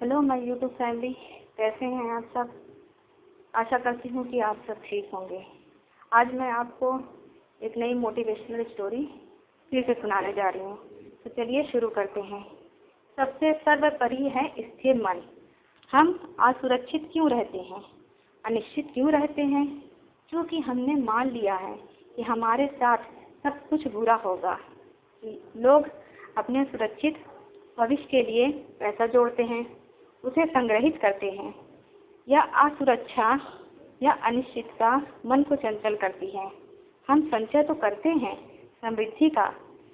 Hello my YouTube family, कैसे हैं आप सब। आशा करती हूँ कि आप सब ठीक होंगे। आज मैं आपको एक नई मोटिवेशनल स्टोरी फिर से सुनाने जा रही हूँ। तो चलिए शुरू करते हैं। सबसे सर्वोपरि है स्थिर मन। हम असुरक्षित क्यों रहते हैं, अनिश्चित क्यों रहते हैं? क्योंकि हमने मान लिया है कि हमारे साथ सब कुछ बुरा होगा। लोग अपने सुरक्षित भविष्य के लिए पैसा जोड़ते हैं, उसे संग्रहित करते हैं। यह असुरक्षा या अनिश्चितता मन को चंचल करती है। हम संचय तो करते हैं, समृद्धि का,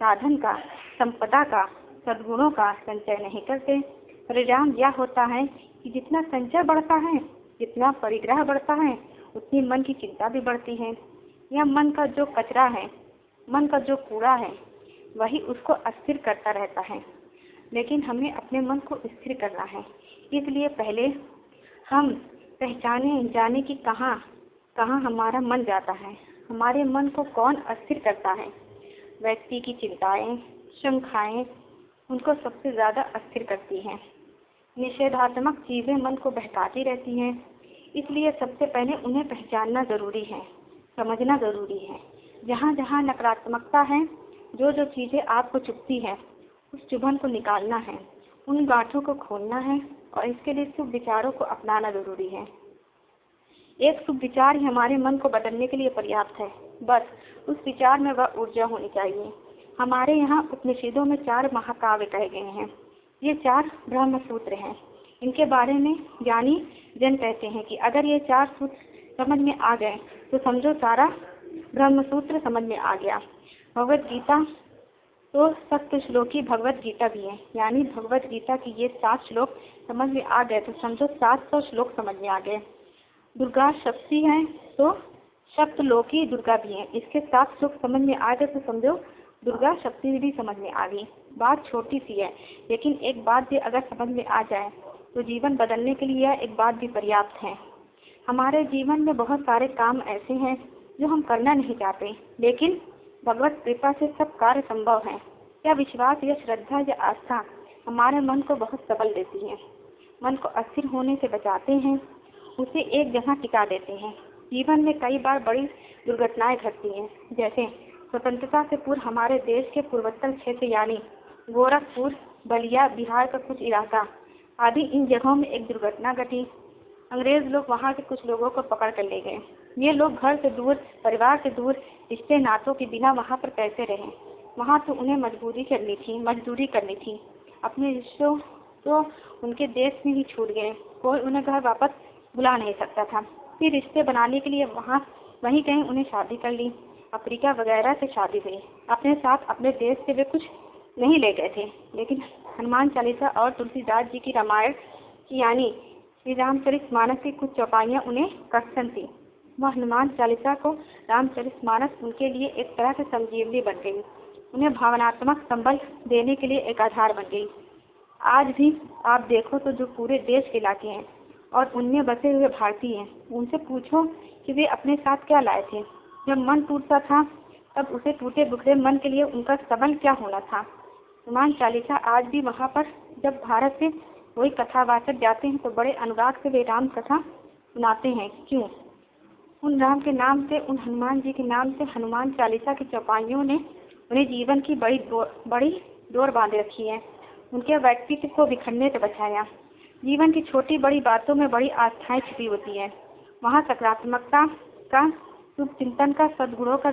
साधन का, संपदा का, सद्गुणों का संचय नहीं करते। परिणाम यह होता है कि जितना संचय बढ़ता है, जितना परिग्रह बढ़ता है, उतनी मन की चिंता भी बढ़ती है। यह मन का जो कचरा है, मन का जो कूड़ा है, वही उसको अस्थिर करता रहता है। लेकिन हमें अपने मन को स्थिर करना है। इसलिए पहले हम पहचाने जाने कि कहाँ हमारा मन जाता है, हमारे मन को कौन अस्थिर करता है। व्यक्ति की चिंताएं, शंकाएं उनको सबसे ज़्यादा अस्थिर करती हैं। निषेधात्मक चीज़ें मन को बहकाती रहती हैं। इसलिए सबसे पहले उन्हें पहचानना ज़रूरी है, समझना ज़रूरी है। जहाँ जहाँ नकारात्मकता है, जो जो चीज़ें आपको चुभती है, उस चुभन को निकालना है, उन गांठों को खोलना है और इसके लिए शुभ विचारों को अपनाना जरूरी है। एक शुभ विचार ही हमारे मन को बदलने के लिए पर्याप्त है। बस उस विचार में वह ऊर्जा होनी चाहिए। हमारे यहाँ उपनिषदों में 4 महाकाव्य कहे गए हैं। ये 4 ब्रह्म सूत्र हैं। इनके बारे में ज्ञानी जन कहते हैं कि अगर ये 4 सूत्र समझ में आ गए तो समझो सारा ब्रह्म सूत्र समझ में आ गया। भगवत गीता तो 7 श्लोकी भगवत गीता भी है, यानी भगवत गीता की ये 7 श्लोक समझ में आ गए तो समझो 700 श्लोक समझ में आ गए। दुर्गा शक्ति है तो सप्तलोकी दुर्गा भी है। इसके 7 श्लोक समझ में आ गए तो समझो दुर्गा शक्ति भी समझ में आ गई। बात छोटी सी है, लेकिन एक बात भी अगर समझ में आ जाए तो जीवन बदलने के लिए एक बात भी पर्याप्त है। हमारे जीवन में बहुत सारे काम ऐसे हैं जो हम करना नहीं चाहते, लेकिन भगवत कृपा से सब कार्य संभव है। यह विश्वास या श्रद्धा या आस्था हमारे मन को बहुत सबल देती है, मन को अस्थिर होने से बचाते हैं, उसे एक जगह टिका देते हैं। जीवन में कई बार बड़ी दुर्घटनाएं घटती हैं। जैसे स्वतंत्रता से पूर्व हमारे देश के पूर्वोत्तर क्षेत्र यानी गोरखपुर, बलिया, बिहार का कुछ इलाका आदि, इन जगहों में एक दुर्घटना घटी। अंग्रेज लोग वहाँ के कुछ लोगों को पकड़ कर ले गए। ये लोग घर से दूर, परिवार से दूर, रिश्ते नातों के बिना वहाँ पर कैसे रहे। वहाँ तो उन्हें मजदूरी करनी थी। अपने रिश्तों तो उनके देश में ही छूट गए। कोई उन्हें घर वापस बुला नहीं सकता था। फिर रिश्ते बनाने के लिए वहीं कहीं उन्हें शादी कर ली। अफ्रीका वगैरह से शादी हुई। अपने साथ अपने देश से वे कुछ नहीं ले गए थे, लेकिन हनुमान चालीसा और तुलसीदास जी की रामायण की यानी श्री रामचरितमानस की कुछ चौपाइयाँ उन्हें कष्टन थी। वह हनुमान चालीसा को रामचरितमानस उनके लिए एक तरह से संजीवनी बन गई, उन्हें भावनात्मक संबल देने के लिए एक आधार बन गई। आज भी आप देखो तो जो पूरे देश के इलाके हैं और उनमें बसे हुए भारतीय हैं, उनसे पूछो कि वे अपने साथ क्या लाए थे। जब मन टूटता था तब उसे टूटे बिखरे मन के लिए उनका सबल क्या होना था। हनुमान चालीसा आज भी वहाँ पर जब भारत से कोई कथावाचक जाते हैं तो बड़े अनुराग से वे राम कथा सुनाते हैं। क्यों? उन राम के नाम से, उन हनुमान जी के नाम से हनुमान चालीसा की चौपाइयों ने उन्हें जीवन की बड़ी डोर बांध रखी है। उनके व्यक्तित्व को बिखरने से बचाया। जीवन की छोटी बड़ी बातों में बड़ी आस्थाएं छिपी होती है। वहाँ सकारात्मकता का, शुभ चिंतन का, सद्गुणों का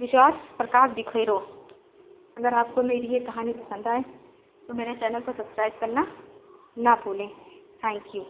विश्वास प्रकाश बिखेरो। अगर आपको मेरी ये कहानी पसंद आए तो मेरे चैनल को सब्सक्राइब करना ना भूलें। Thank you.